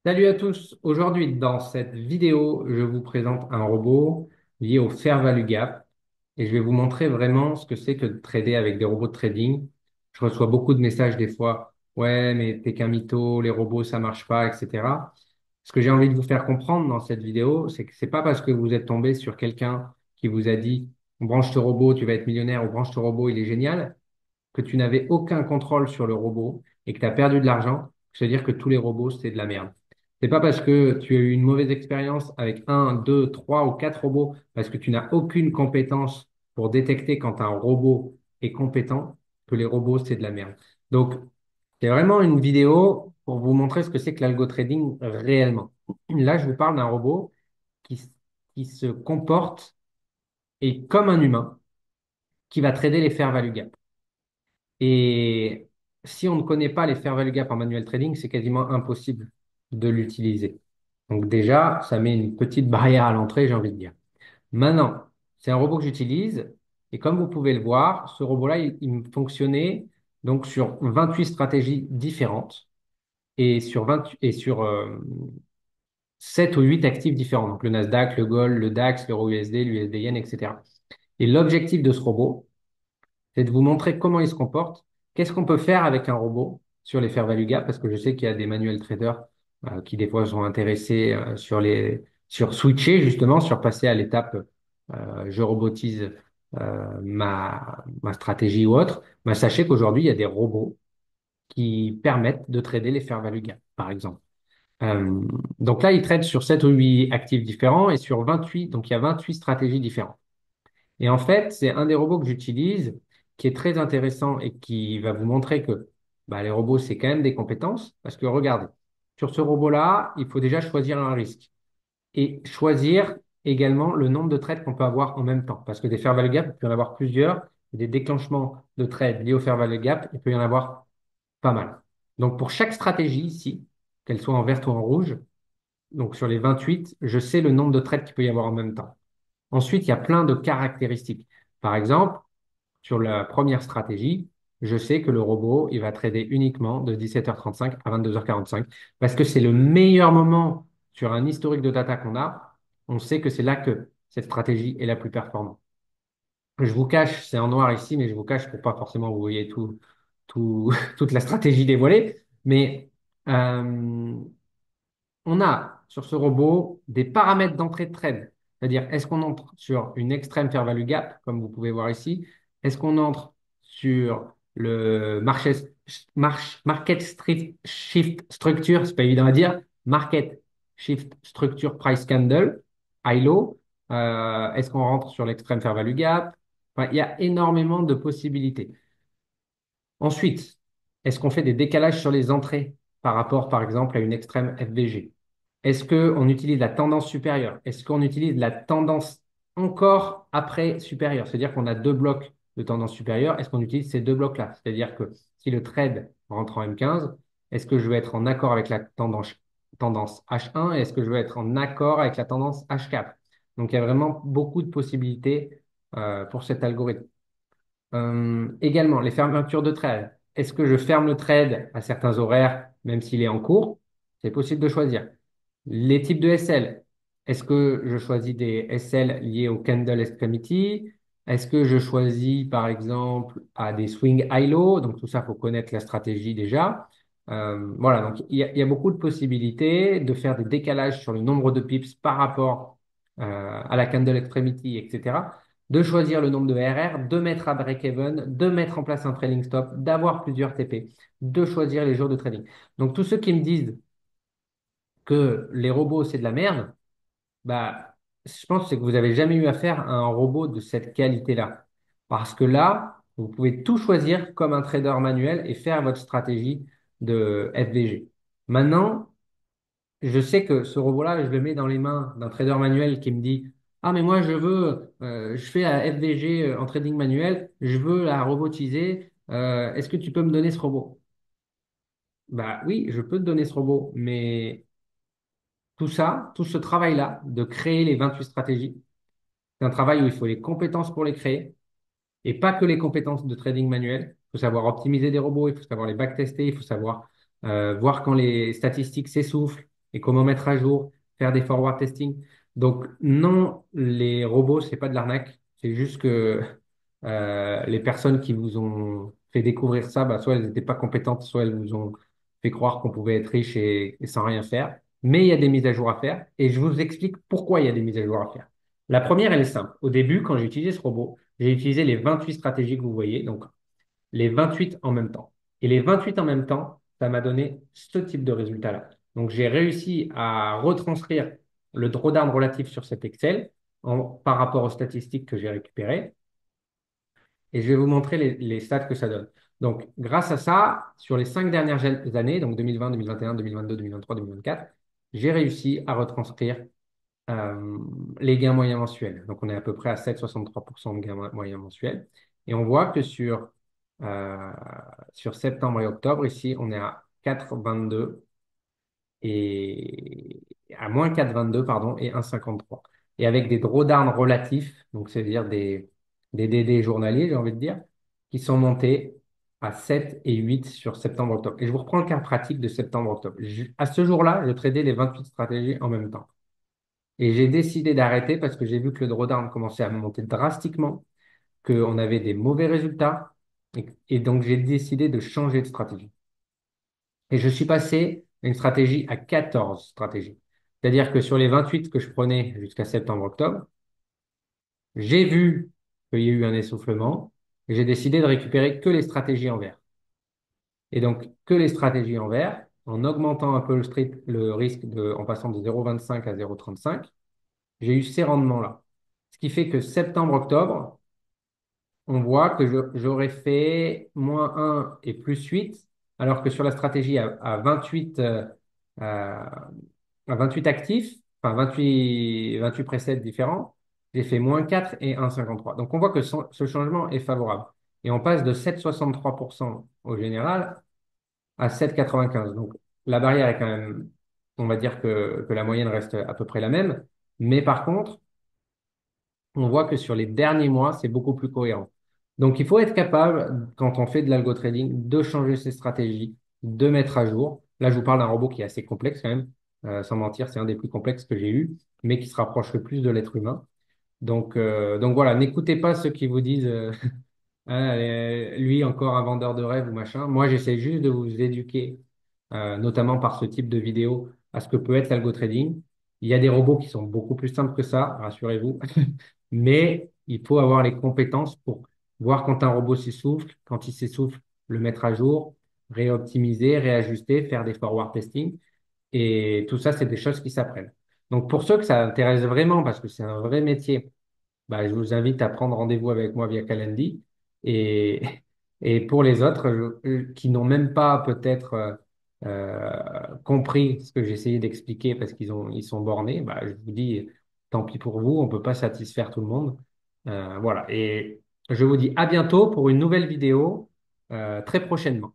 Salut à tous. Aujourd'hui, dans cette vidéo, je vous présente un robot lié au Fair Value Gap et je vais vous montrer vraiment ce que c'est que de trader avec des robots de trading. Je reçois beaucoup de messages des fois, ouais, mais t'es qu'un mytho, les robots, ça marche pas, etc. Ce que j'ai envie de vous faire comprendre dans cette vidéo, c'est que c'est pas parce que vous êtes tombé sur quelqu'un qui vous a dit, branche ce robot, tu vas être millionnaire, ou branche ce robot, il est génial, que tu n'avais aucun contrôle sur le robot et que tu as perdu de l'argent, c'est-à-dire que tous les robots, c'est de la merde. C'est pas parce que tu as eu une mauvaise expérience avec un, deux, trois ou quatre robots, parce que tu n'as aucune compétence pour détecter quand un robot est compétent, que les robots, c'est de la merde. Donc, c'est vraiment une vidéo pour vous montrer ce que c'est que l'algo trading réellement. Là, je vous parle d'un robot qui, qui se comporte et comme un humain qui va trader les fair value gap. Et si on ne connaît pas les fair value gap en manuel trading, c'est quasiment impossible de l'utiliser. Donc déjà, ça met une petite barrière à l'entrée, j'ai envie de dire. Maintenant, c'est un robot que j'utilise et comme vous pouvez le voir, ce robot-là, il fonctionnait donc sur 28 stratégies différentes et sur 20 et sur 7 ou 8 actifs différents. Donc le Nasdaq, le Gold, le DAX, l'euro USD, l'USD Yen, etc. Et l'objectif de ce robot, c'est de vous montrer comment il se comporte, qu'est-ce qu'on peut faire avec un robot sur les fair value gap, parce que je sais qu'il y a des manuels traders qui des fois sont intéressés sur switcher justement, sur passer à l'étape je robotise ma stratégie ou autre. Ben, sachez qu'aujourd'hui, il y a des robots qui permettent de trader les fair value gap, par exemple. Euh, donc là, ils traitent sur 7 ou 8 actifs différents et sur 28, donc il y a 28 stratégies différentes. Et en fait, c'est un des robots que j'utilise qui est très intéressant et qui va vous montrer que bah, les robots, c'est quand même des compétences. Parce que regardez, sur ce robot-là, il faut déjà choisir un risque et choisir également le nombre de trades qu'on peut avoir en même temps. Parce que des fair value gap, il peut y en avoir plusieurs. Et des déclenchements de trades liés au fair value gap, il peut y en avoir pas mal. Donc pour chaque stratégie ici, qu'elle soit en vert ou en rouge, donc sur les 28, je sais le nombre de trades qu'il peut y avoir en même temps. Ensuite, il y a plein de caractéristiques. Par exemple, sur la première stratégie, je sais que le robot, il va trader uniquement de 17h35 à 22h45 parce que c'est le meilleur moment sur un historique de data qu'on a. On sait que c'est là que cette stratégie est la plus performante. Je vous cache, c'est en noir ici, mais je vous cache pour pas forcément vous voyez toute la stratégie dévoilée. Mais euh, on a sur ce robot des paramètres d'entrée de trade. C'est-à-dire, est-ce qu'on entre sur une extrême fair value gap, comme vous pouvez voir ici? Est-ce qu'on entre sur le market shift structure, c'est pas évident à dire, market shift structure price candle, high-low. Est-ce qu'on rentre sur l'extrême fair value gap? Enfin, il y a énormément de possibilités. Ensuite, est-ce qu'on fait des décalages sur les entrées par rapport, par exemple, à une extrême FVG? Est-ce qu'on utilise la tendance supérieure? Est-ce qu'on utilise la tendance encore après supérieure? C'est-à-dire qu'on a deux blocs de tendance supérieure. Est-ce qu'on utilise ces deux blocs-là? C'est-à-dire que si le trade rentre en M15, est-ce que je vais être en accord avec la tendance H1 et est-ce que je vais être en accord avec la tendance H4? Donc, il y a vraiment beaucoup de possibilités pour cet algorithme. Également, les fermetures de trade. Est-ce que je ferme le trade à certains horaires, même s'il est en cours? C'est possible de choisir. Les types de SL. Est-ce que je choisis des SL liés au candle extremity? Est-ce que je choisis, par exemple, à des swing high-low? Donc, tout ça, faut connaître la stratégie déjà. Voilà, donc il y a beaucoup de possibilités de faire des décalages sur le nombre de pips par rapport à la candle extremity, etc. De choisir le nombre de RR, de mettre à break-even, de mettre en place un trailing stop, d'avoir plusieurs TP, de choisir les jours de trading. Donc, tous ceux qui me disent que les robots, c'est de la merde, bah, je pense que c'est que vous avez jamais eu affaire à un robot de cette qualité-là. Parce que là, vous pouvez tout choisir comme un trader manuel et faire votre stratégie de FVG. Maintenant, je sais que ce robot-là, je le mets dans les mains d'un trader manuel qui me dit, ah, mais moi, je fais la FVG en trading manuel, je veux la robotiser, est-ce que tu peux me donner ce robot? Bah oui, je peux te donner ce robot, mais tout ça, tout ce travail-là de créer les 28 stratégies, c'est un travail où il faut les compétences pour les créer et pas que les compétences de trading manuel. Il faut savoir optimiser des robots, il faut savoir les backtester, il faut savoir voir quand les statistiques s'essoufflent. et comment mettre à jour, faire des forward testing. Donc non, les robots, c'est pas de l'arnaque. C'est juste que les personnes qui vous ont fait découvrir ça, bah, soit elles n'étaient pas compétentes, soit elles vous ont fait croire qu'on pouvait être riche et sans rien faire. Mais il y a des mises à jour à faire et je vous explique pourquoi il y a des mises à jour à faire. La première, elle est simple. Au début, quand j'ai utilisé ce robot, j'ai utilisé les 28 stratégies que vous voyez, donc les 28 en même temps. Et les 28 en même temps, ça m'a donné ce type de résultat-là. Donc, j'ai réussi à retranscrire le drawdown relatif sur cet Excel par rapport aux statistiques que j'ai récupérées. Et je vais vous montrer les stats que ça donne. Donc, grâce à ça, sur les 5 dernières années, donc 2020, 2021, 2022, 2023, 2024, j'ai réussi à retranscrire euh, les gains moyens mensuels. Donc, on est à peu près à 7,63% de gains moyens mensuels. Et on voit que euh, sur septembre et octobre, ici, on est à 4,22 et à moins 4,22, pardon, et 1,53. Et avec des drawdowns relatifs, donc c'est-à-dire des DD journaliers, j'ai envie de dire, qui sont montés à 7 et 8 sur septembre-octobre. Et je vous reprends le cas pratique de septembre-octobre. À ce jour-là, je tradais les 28 stratégies en même temps. Et j'ai décidé d'arrêter parce que j'ai vu que le drawdown commençait à monter drastiquement, qu'on avait des mauvais résultats. Et donc, j'ai décidé de changer de stratégie. Et je suis passé à une stratégie à 14 stratégies. C'est-à-dire que sur les 28 que je prenais jusqu'à septembre-octobre, j'ai vu qu'il y a eu un essoufflement et j'ai décidé de récupérer que les stratégies en vert. Et donc, que les stratégies en vert, en augmentant un peu le risque en passant de 0,25 à 0,35, j'ai eu ces rendements-là. Ce qui fait que septembre-octobre, on voit que j'aurais fait -1 et +8, alors que sur la stratégie à 28, à 28 actifs, enfin 28 presets différents, j'ai fait -4 et 1,53. Donc on voit que ce changement est favorable. Et on passe de 7,63% au général à 7,95. Donc la barrière est quand même, on va dire que la moyenne reste à peu près la même. Mais par contre, on voit que sur les derniers mois, c'est beaucoup plus cohérent. Donc, il faut être capable, quand on fait de l'algo trading, de changer ses stratégies, de mettre à jour. Là, je vous parle d'un robot qui est assez complexe quand même. Sans mentir, c'est un des plus complexes que j'ai eu, mais qui se rapproche le plus de l'être humain. Donc voilà, n'écoutez pas ceux qui vous disent ah, lui encore un vendeur de rêve ou machin. Moi, j'essaie juste de vous éduquer, notamment par ce type de vidéo, à ce que peut être l'algo trading. Il y a des robots qui sont beaucoup plus simples que ça, rassurez-vous. Mais il faut avoir les compétences pour voir quand un robot s'essouffle, quand il s'essouffle, le mettre à jour, réoptimiser, réajuster, faire des forward testing. Et tout ça, c'est des choses qui s'apprennent. Donc, pour ceux que ça intéresse vraiment, parce que c'est un vrai métier, bah, je vous invite à prendre rendez-vous avec moi via Calendly. Et, et pour les autres qui n'ont même pas peut-être compris ce que j'essayais d'expliquer parce ils sont bornés, bah, je vous dis, tant pis pour vous, on ne peut pas satisfaire tout le monde. Voilà. Et je vous dis à bientôt pour une nouvelle vidéo très prochainement.